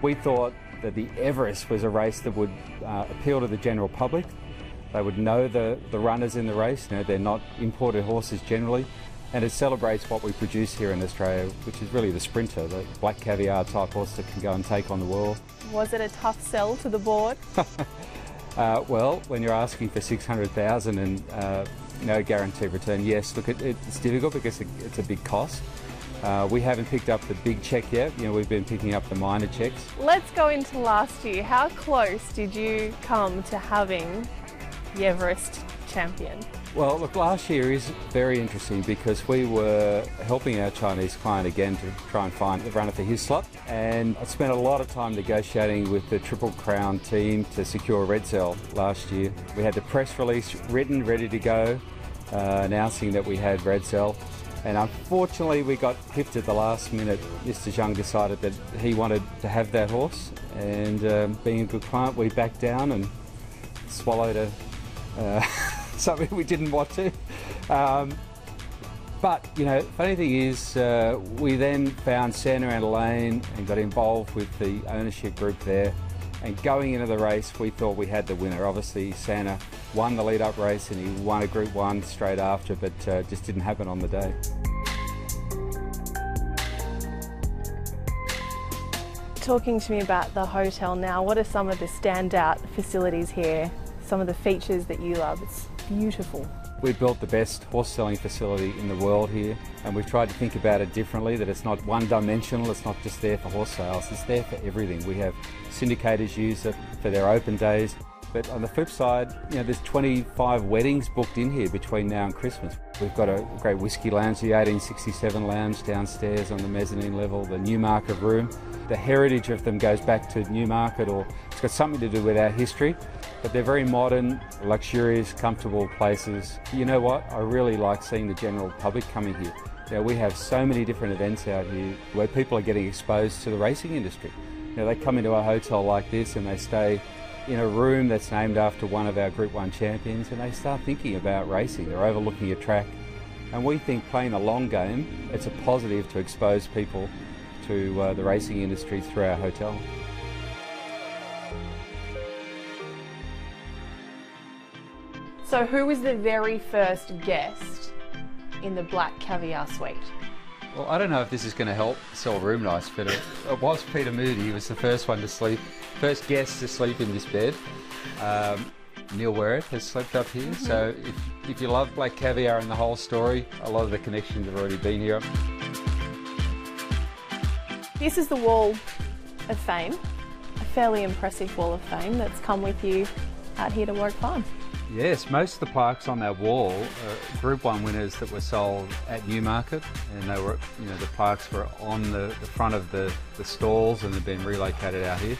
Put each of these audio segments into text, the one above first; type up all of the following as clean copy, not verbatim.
We thought that the Everest was a race that would appeal to the general public. They would know the runners in the race. You know, they're not imported horses generally, and it celebrates what we produce here in Australia, which is really the sprinter, the black caviar type horse that can go and take on the world. Was it a tough sell to the board? Well, when you're asking for 600,000 and no guaranteed return, yes. Look, it's difficult because it's a big cost. We haven't picked up the big check yet. You know, we've been picking up the minor checks. Let's go into last year. How close did you come to having the Everest champion? Well, look, last year is very interesting because we were helping our Chinese client again to try and find the runner for his slot, and I spent a lot of time negotiating with the Triple Crown team to secure Redzel last year. We had the press release written, ready to go, announcing that we had Redzel, and unfortunately we got pipped at the last minute. Mr. Zhang decided that he wanted to have that horse, and being a good client, we backed down and swallowed something we didn't want to. But, you know, funny thing is, we then found Santa Ana Lane and got involved with the ownership group there. And going into the race, we thought we had the winner. Obviously, Santa won the lead-up race and he won a Group 1 straight after, but just didn't happen on the day. Talking to me about the hotel now, what are some of the standout facilities here? Some of the features that you love? It's beautiful. We built the best horse selling facility in the world here, and we've tried to think about it differently, that it's not one-dimensional, it's not just there for horse sales, it's there for everything. We have syndicators use it for their open days, but on the flip side, you know, there's 25 weddings booked in here between now and Christmas. We've got a great whisky lounge, the 1867 lounge downstairs on the mezzanine level, the Newmarket room. The heritage of them goes back to Newmarket, or it's got something to do with our history. But they're very modern, luxurious, comfortable places. You know what? I really like seeing the general public coming here. You know, we have so many different events out here where people are getting exposed to the racing industry. You know, they come into a hotel like this and they stay in a room that's named after one of our Group 1 champions, and they start thinking about racing. They're overlooking a track. And we think playing the long game, it's a positive to expose people to the racing industry through our hotel. So who was the very first guest in the black caviar suite? Well, I don't know if this is going to help sell room nights, but it was Peter Moody. He was the first one to sleep, first guest to sleep in this bed. Neil Werrett has slept up here. So if you love black caviar and the whole story, a lot of the connections have already been here. This is the Wall of Fame, a fairly impressive Wall of Fame that's come with you out here to Warwick Farm. Yes, most of the plaques on that wall are Group 1 winners that were sold at Newmarket, and they were, you know, the plaques were on the front of the stalls and have been relocated out here.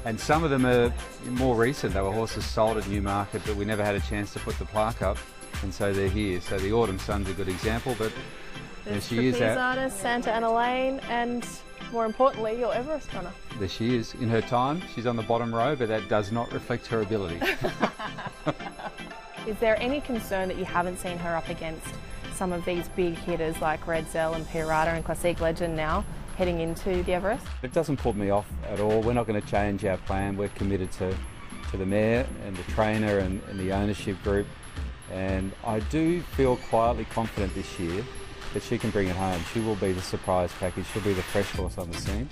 And some of them are more recent. They were horses sold at Newmarket, but we never had a chance to put the plaque up, and so they're here. So the Autumn Sun's a good example, but there's she is trapeze artist, Santa Ana Lane, and more importantly, your Everest runner. There she is. In her time, she's on the bottom row, but that does not reflect her ability. Is there any concern that you haven't seen her up against some of these big hitters like Redzel and Pirata and Classique Legend now heading into the Everest? It doesn't put me off at all. We're not going to change our plan. We're committed to the mare and the trainer and the ownership group. And I do feel quietly confident this year that she can bring it home. She will be the surprise package. She'll be the fresh horse on the scene.